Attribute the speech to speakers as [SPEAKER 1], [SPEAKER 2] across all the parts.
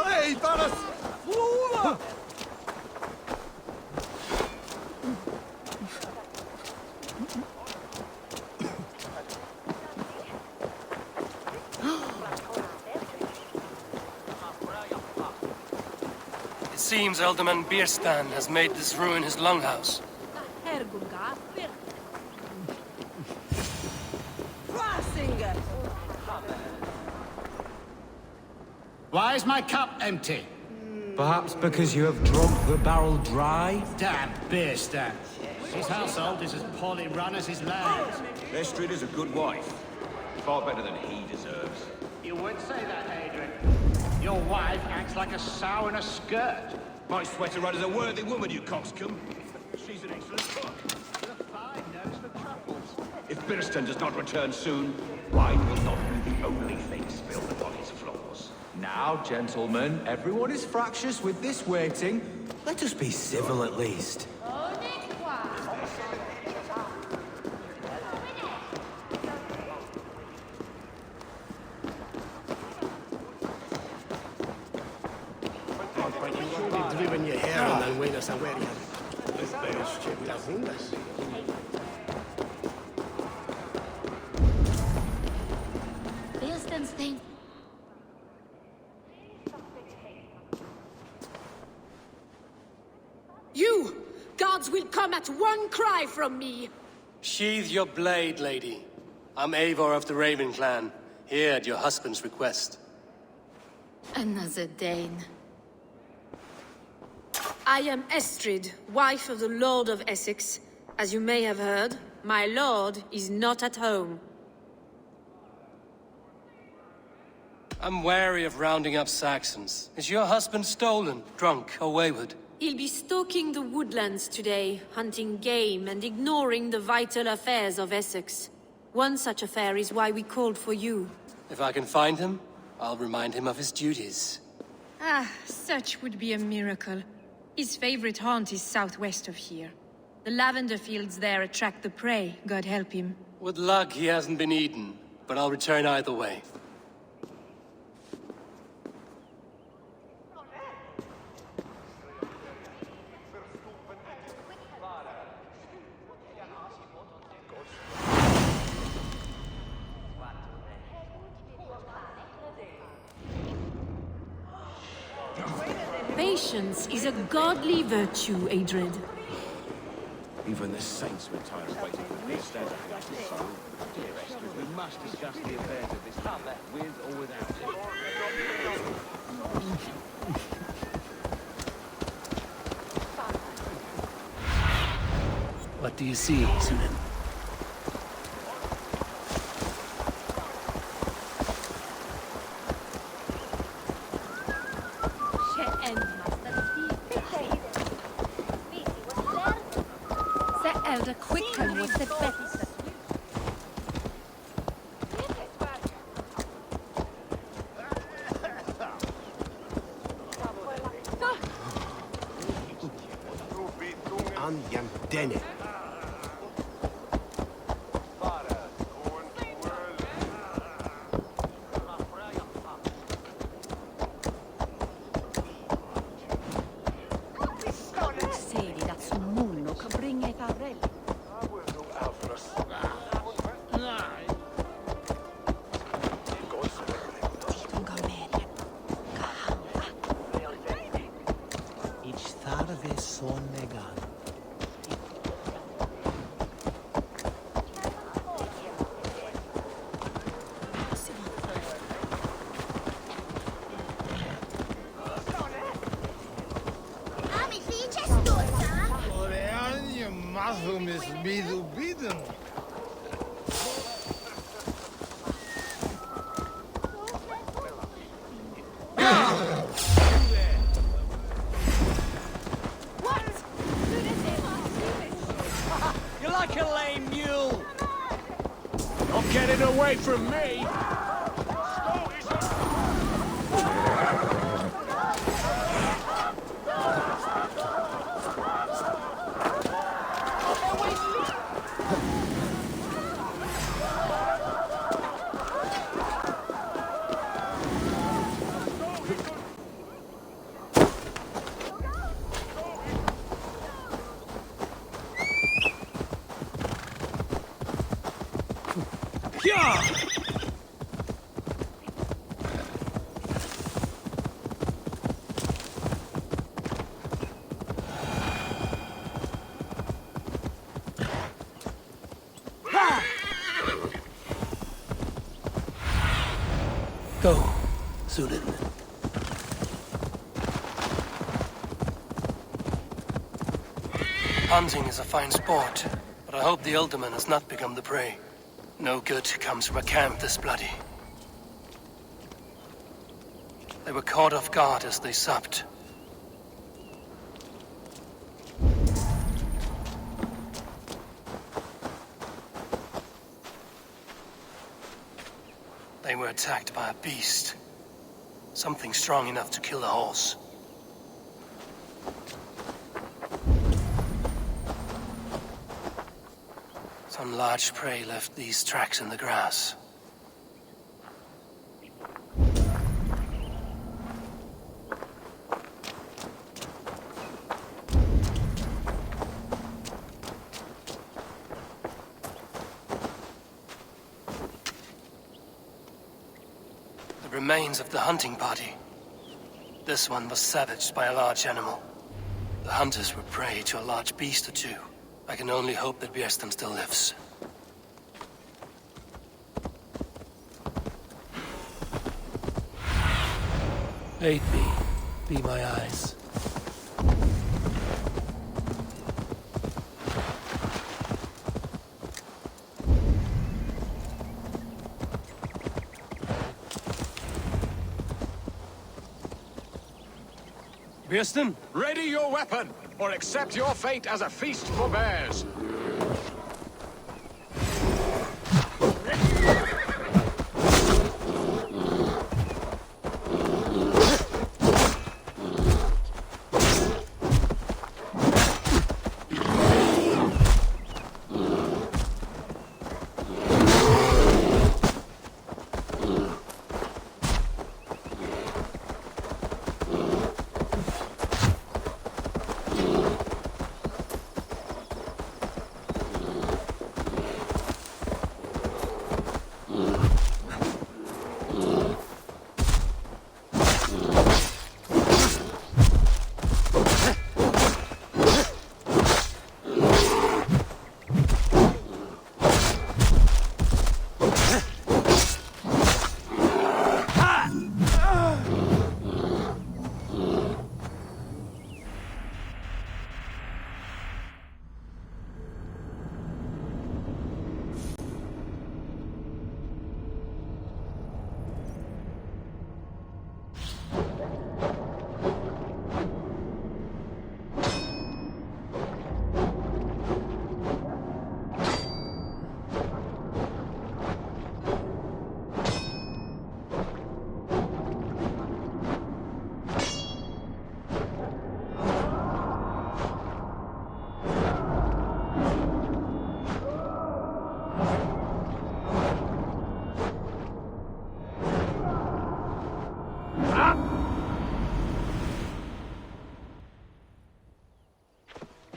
[SPEAKER 1] Hey, Varas!
[SPEAKER 2] It seems Alderman Birstan has made this ruin his longhouse.
[SPEAKER 3] Why is my cup empty?
[SPEAKER 4] Perhaps because you have drunk the barrel dry?
[SPEAKER 3] Damn Birstan. His household is as poorly run as his lands.
[SPEAKER 5] Estrid is a good wife. Far better than he deserves.
[SPEAKER 3] You would say that, Adrian. Your wife acts like a sow in a skirt.
[SPEAKER 5] My sweater run is a worthy woman, you coxcomb. She's an excellent cook.
[SPEAKER 3] With a fine nose for truffles.
[SPEAKER 5] If Birstan does not return soon, wine will not be the only thing spilled upon his floors.
[SPEAKER 4] Now, gentlemen, everyone is fractious with this waiting. Let us be civil at least.
[SPEAKER 1] Driven your hair and then wait us and where
[SPEAKER 6] Birstan's thing.
[SPEAKER 7] You! Gods will come at one cry from me!
[SPEAKER 2] Sheathe your blade, lady. I'm Eivor of the Raven clan, here at your husband's request.
[SPEAKER 6] Another Dane.
[SPEAKER 7] I am Estrid, wife of the Lord of Essex. As you may have heard, my lord is not at home.
[SPEAKER 2] I'm wary of rounding up Saxons. Is your husband stolen, drunk, or wayward?
[SPEAKER 7] He'll be stalking the woodlands today, hunting game and ignoring the vital affairs of Essex. One such affair is why we called for you.
[SPEAKER 2] If I can find him, I'll remind him of his duties.
[SPEAKER 7] Ah, such would be a miracle. His favorite haunt is southwest of here. The lavender fields there attract the prey, God help him.
[SPEAKER 2] With luck, he hasn't been eaten, but I'll return either way.
[SPEAKER 7] Patience is a godly virtue, Adrid.
[SPEAKER 5] Even the saints were tired of waiting for Birstan to finish his soul. Dear Estrid, we must discuss the affairs of this matter, with or without him.
[SPEAKER 2] What do you see, Sunan?
[SPEAKER 6] The quicker was the better.
[SPEAKER 1] Anjan Dene.
[SPEAKER 3] You're like a lame mule. Not getting away from me.
[SPEAKER 2] Go, Zulin. Hunting is a fine sport, but I hope the Alderman has not become the prey. No good comes from a camp this bloody. They were caught off guard as they supped. They were attacked by a beast. Something strong enough to kill a horse. Some large prey left these tracks in the grass. The remains of the hunting party. This one was savaged by a large animal. The hunters were prey to a large beast or two. I can only hope that Birstan still lives. Aid me. Be my eyes. Birstan?
[SPEAKER 3] Ready your weapon, or accept your fate as a feast for bears.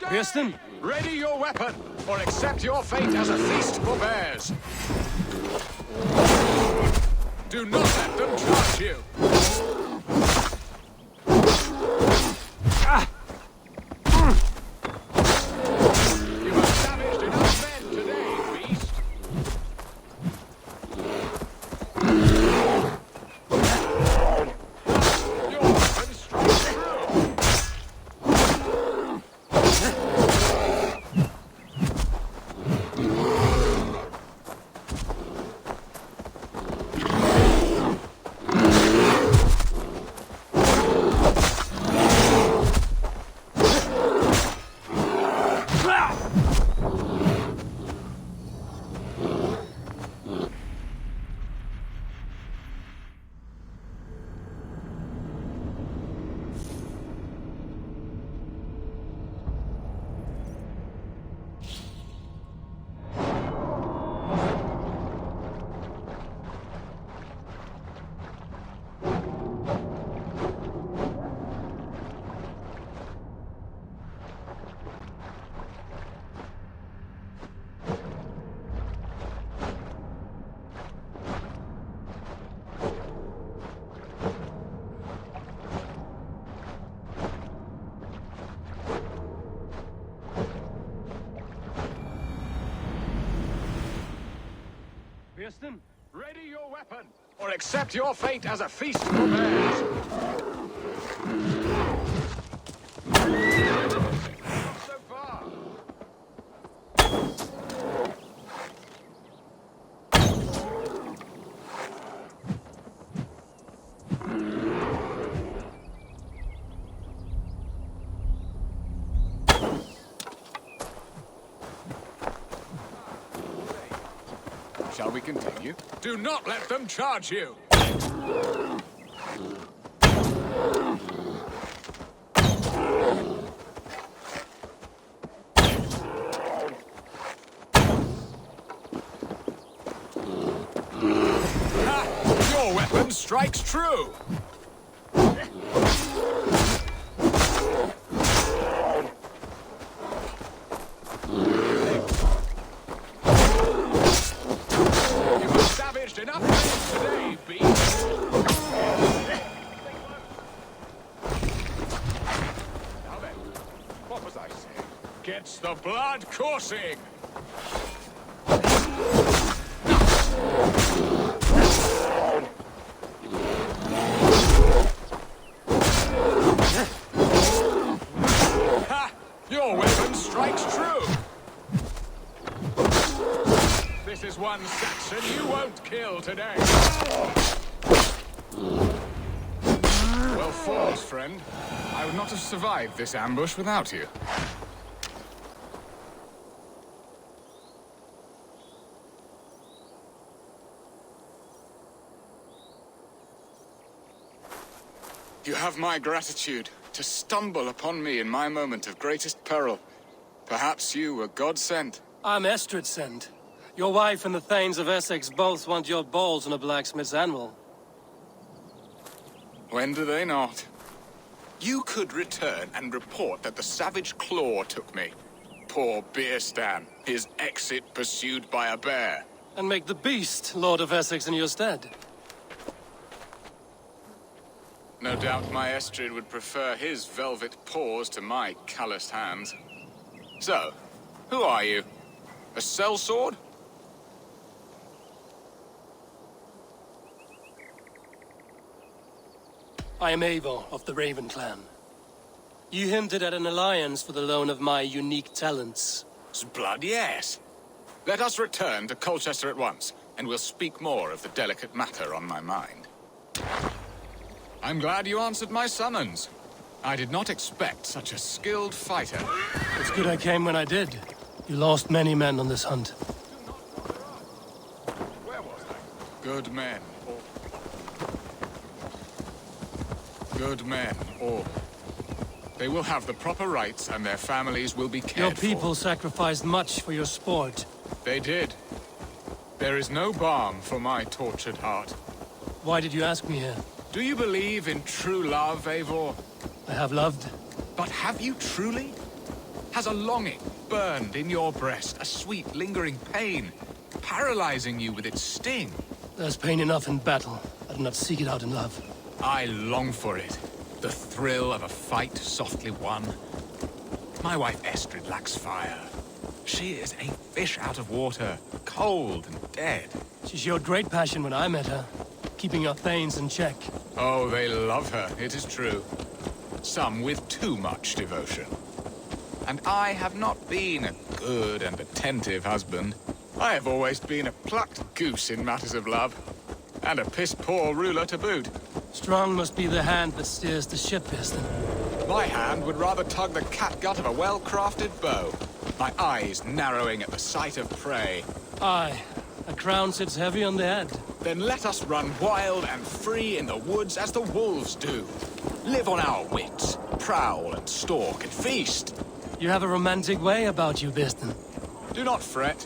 [SPEAKER 2] Birstan?
[SPEAKER 3] Ready your weapon, or accept your fate as a feast for bears. Do not let them charge you. You have savaged enough men today, beast. Your weapon strikes true. Birstan, ready your weapon, or accept your fate as a feast for bears. Not so far.
[SPEAKER 8] Shall we continue?
[SPEAKER 3] Do not let them charge you! Ha! Your weapon strikes true! Enough pain today, beast! Now then, what was I saying? Gets the blood coursing! Ha! Your weapon strikes true! This is one Saxon you won't kill today.
[SPEAKER 8] Well fought, friend. I would not have survived this ambush without you. You have my gratitude to stumble upon me in my moment of greatest peril. Perhaps you were God-sent.
[SPEAKER 2] I'm Estrid sent. Your wife and the Thanes of Essex both want your balls on a blacksmith's anvil.
[SPEAKER 8] When do they not? You could return and report that the savage Claw took me. Poor Birstan, his exit pursued by a bear.
[SPEAKER 2] And make the beast Lord of Essex in your stead.
[SPEAKER 8] No doubt my Estrid would prefer his velvet paws to my calloused hands. So, who are you? A sellsword?
[SPEAKER 2] I am Eivor of the Raven clan. You hinted at an alliance for the loan of my unique talents.
[SPEAKER 8] Blood, yes. Let us return to Colchester at once, and we'll speak more of the delicate matter on my mind. I'm glad you answered my summons. I did not expect such a skilled fighter.
[SPEAKER 2] It's good I came when I did. You lost many men on this hunt.
[SPEAKER 8] Where was I? Good men, all. Good men, all. They will have the proper rights, and their families will be cared for.
[SPEAKER 2] Your people sacrificed much for your sport.
[SPEAKER 8] They did. There is no balm for my tortured heart.
[SPEAKER 2] Why did you ask me here?
[SPEAKER 8] Do you believe in true love, Eivor?
[SPEAKER 2] I have loved.
[SPEAKER 8] But have you truly? Has a longing burned in your breast, a sweet, lingering pain, paralyzing you with its sting?
[SPEAKER 2] There's pain enough in battle. I do not seek it out in love.
[SPEAKER 8] I long for it. The thrill of a fight softly won. My wife Estrid lacks fire. She is a fish out of water, cold and dead.
[SPEAKER 2] She showed great passion when I met her, keeping our Thanes in check.
[SPEAKER 8] Oh, they love her, it is true. Some with too much devotion. And I have not been a good and attentive husband. I have always been a plucked goose in matters of love. And a piss-poor ruler to boot.
[SPEAKER 2] Strong must be the hand that steers the ship, Birstan.
[SPEAKER 8] My hand would rather tug the catgut of a well-crafted bow. My eyes narrowing at the sight of prey.
[SPEAKER 2] Aye, a crown sits heavy on the head.
[SPEAKER 8] Then let us run wild and free in the woods as the wolves do. Live on our wits, prowl and stalk and feast.
[SPEAKER 2] You have a romantic way about you, Birstan.
[SPEAKER 8] Do not fret.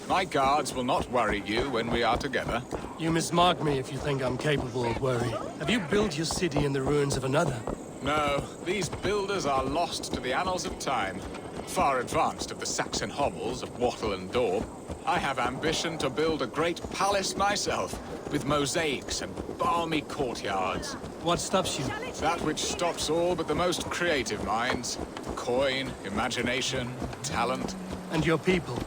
[SPEAKER 8] My guards will not worry you when we are together.
[SPEAKER 2] You mismark me if you think I'm capable of worry. Have you built your city in the ruins of another?
[SPEAKER 8] No, these builders are lost to the annals of time. Far advanced of the Saxon hovels of Wattle and Daub. I have ambition to build a great palace myself, with mosaics and balmy courtyards.
[SPEAKER 2] What stops you?
[SPEAKER 8] That which stops all but the most creative minds. Coin, imagination, talent.
[SPEAKER 2] And your people?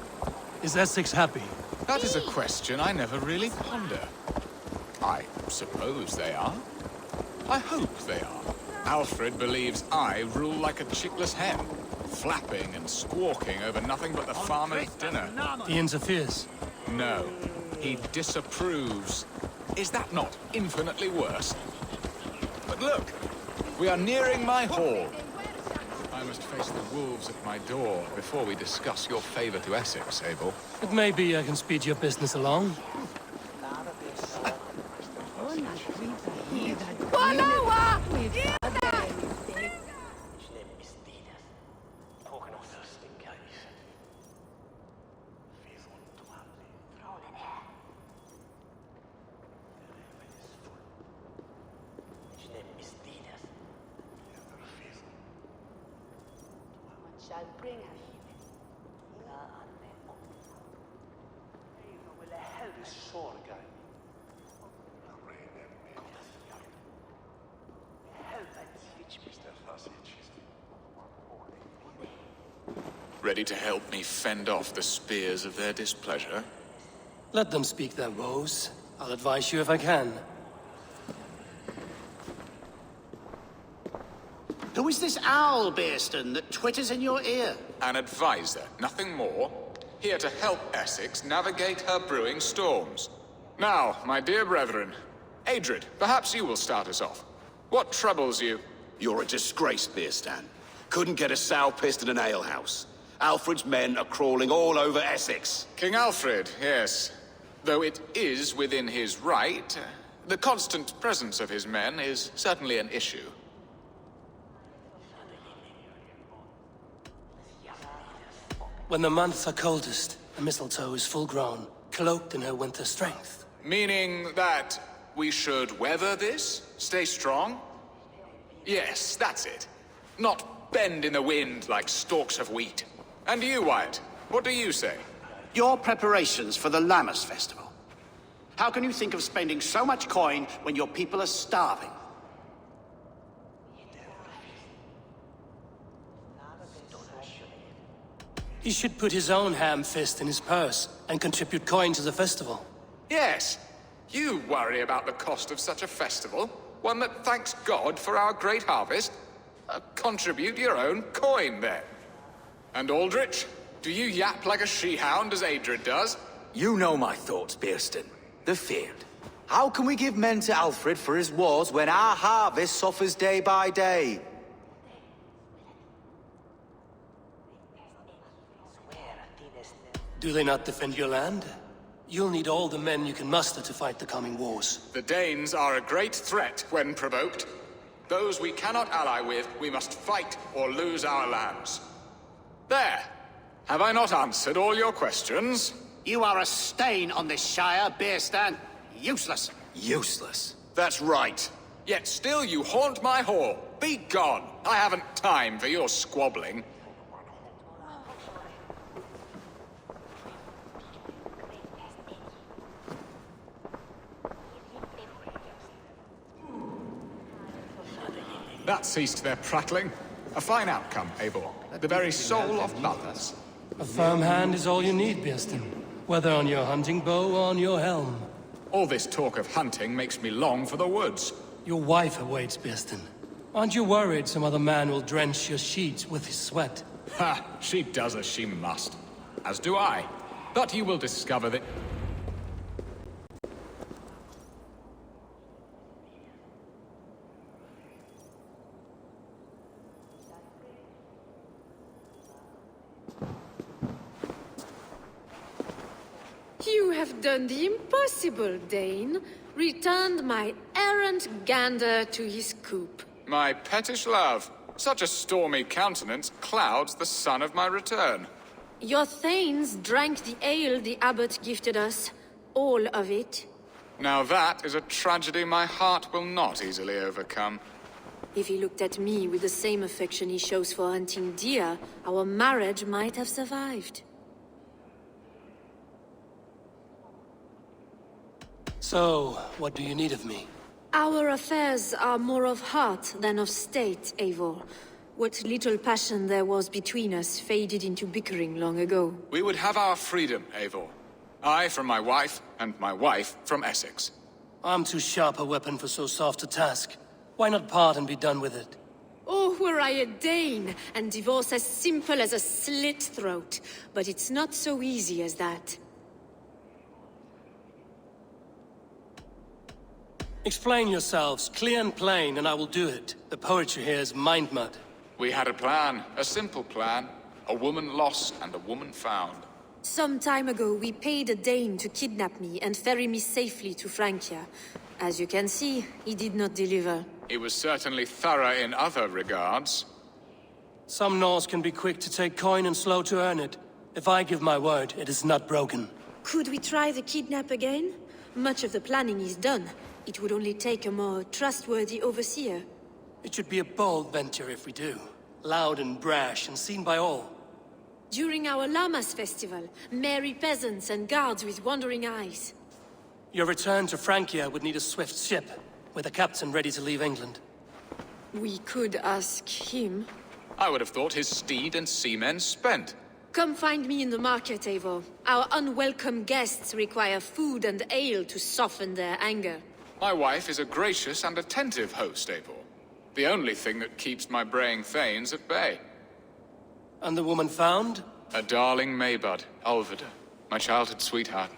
[SPEAKER 2] Is Essex happy?
[SPEAKER 8] That is a question I never really ponder. I suppose they are. I hope they are. Alfred believes I rule like a chickless hen, flapping and squawking over nothing but the farmer's dinner.
[SPEAKER 2] He interferes.
[SPEAKER 8] No, he disapproves. Is that not infinitely worse? But look, we are nearing my hall. I must face the wolves at my door before we discuss your favor to Essex, Abel.
[SPEAKER 2] But maybe I can speed your business along.
[SPEAKER 8] Ready to help me fend off the spears of their displeasure?
[SPEAKER 2] Let them speak their woes. I'll advise you if I can.
[SPEAKER 1] Who is this owl, Birstan, that twitters in your ear?
[SPEAKER 8] An advisor, nothing more. Here to help Essex navigate her brewing storms. Now, my dear brethren, Adrid, perhaps you will start us off. What troubles you?
[SPEAKER 5] You're a disgrace, Birstan. Couldn't get a sow pissed in an alehouse. Alfred's men are crawling all over Essex.
[SPEAKER 8] King Alfred, yes. Though it is within his right, the constant presence of his men is certainly an issue.
[SPEAKER 2] When the months are coldest, the mistletoe is full-grown, cloaked in her winter strength.
[SPEAKER 8] Meaning that we should weather this? Stay strong? Yes, that's it. Not bend in the wind like stalks of wheat. And you, Wyatt, what do you say?
[SPEAKER 1] Your preparations for the Lammas festival. How can you think of spending so much coin when your people are starving?
[SPEAKER 2] He should put his own ham fist in his purse and contribute coin to the festival.
[SPEAKER 8] Yes. You worry about the cost of such a festival, one that thanks God for our great harvest. Contribute your own coin, then. And Aldrich, do you yap like a she-hound as Adrid does?
[SPEAKER 4] You know my thoughts, Birstan. The field. How can we give men to Alfred for his wars when our harvest suffers day by day?
[SPEAKER 2] Do they not defend your land? You'll need all the men you can muster to fight the coming wars.
[SPEAKER 8] The Danes are a great threat when provoked. Those we cannot ally with, we must fight or lose our lands. There! Have I not answered all your questions?
[SPEAKER 1] You are a stain on this Shire, Birstan. Useless.
[SPEAKER 4] Useless.
[SPEAKER 5] That's right.
[SPEAKER 8] Yet still you haunt my hall. Be gone! I haven't time for your squabbling. That ceased their prattling. A fine outcome, Abel. The very soul of balance.
[SPEAKER 2] A firm hand is all you need, Birstan. Whether on your hunting bow or on your helm.
[SPEAKER 8] All this talk of hunting makes me long for the woods.
[SPEAKER 2] Your wife awaits, Birstan. Aren't you worried some other man will drench your sheets with his sweat?
[SPEAKER 8] Ha! She does as she must. As do I. But you will discover that...
[SPEAKER 7] You have done the impossible, Dane. Returned my errant gander to his coop.
[SPEAKER 8] My pettish love. Such a stormy countenance clouds the sun of my return.
[SPEAKER 7] Your thanes drank the ale the abbot gifted us. All of it.
[SPEAKER 8] Now that is a tragedy my heart will not easily overcome.
[SPEAKER 7] If he looked at me with the same affection he shows for hunting deer, our marriage might have survived.
[SPEAKER 2] So, what do you need of me?
[SPEAKER 7] Our affairs are more of heart than of state, Eivor. What little passion there was between us faded into bickering long ago.
[SPEAKER 8] We would have our freedom, Eivor. I from my wife, and my wife from Essex.
[SPEAKER 2] I'm too sharp a weapon for so soft a task. Why not part and be done with it?
[SPEAKER 7] Oh, were I a Dane, and divorce as simple as a slit throat. But it's not so easy as that.
[SPEAKER 2] Explain yourselves, clear and plain, and I will do it. The poetry here is mind mud.
[SPEAKER 8] We had a plan, a simple plan. A woman lost and a woman found.
[SPEAKER 7] Some time ago, we paid a Dane to kidnap me and ferry me safely to Francia. As you can see, he did not deliver.
[SPEAKER 8] He was certainly thorough in other regards.
[SPEAKER 2] Some Norse can be quick to take coin and slow to earn it. If I give my word, it is not broken.
[SPEAKER 7] Could we try the kidnap again? Much of the planning is done. It would only take a more trustworthy overseer.
[SPEAKER 2] It should be a bold venture if we do. Loud and brash and seen by all.
[SPEAKER 7] During our Llamas festival, merry peasants and guards with wandering eyes.
[SPEAKER 2] Your return to Francia would need a swift ship, with a captain ready to leave England.
[SPEAKER 7] We could ask him.
[SPEAKER 8] I would have thought his steed and seamen spent.
[SPEAKER 7] Come find me in the market, Eivor. Our unwelcome guests require food and ale to soften their anger.
[SPEAKER 8] My wife is a gracious and attentive host, Eivor. The only thing that keeps my braying thanes at bay.
[SPEAKER 2] And the woman found?
[SPEAKER 8] A darling Maybud, Alvida, my childhood sweetheart.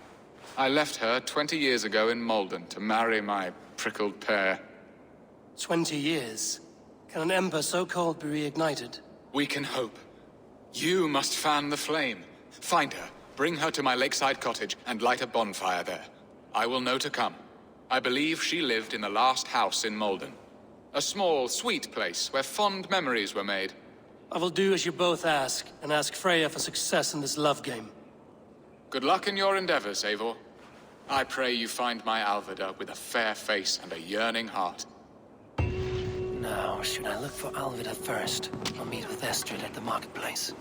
[SPEAKER 8] I left her 20 years ago in Malden to marry my prickled pear.
[SPEAKER 2] 20 years? Can an ember so cold be reignited?
[SPEAKER 8] We can hope. You must fan the flame. Find her, bring her to my lakeside cottage, and light a bonfire there. I will know to come. I believe she lived in the last house in Malden. A small, sweet place where fond memories were made.
[SPEAKER 2] I will do as you both ask, and ask Freya for success in this love game.
[SPEAKER 8] Good luck in your endeavors, Eivor. I pray you find my Alvida with a fair face and a yearning heart.
[SPEAKER 2] Now, should I look for Alvida first, or meet with Estrid at the marketplace?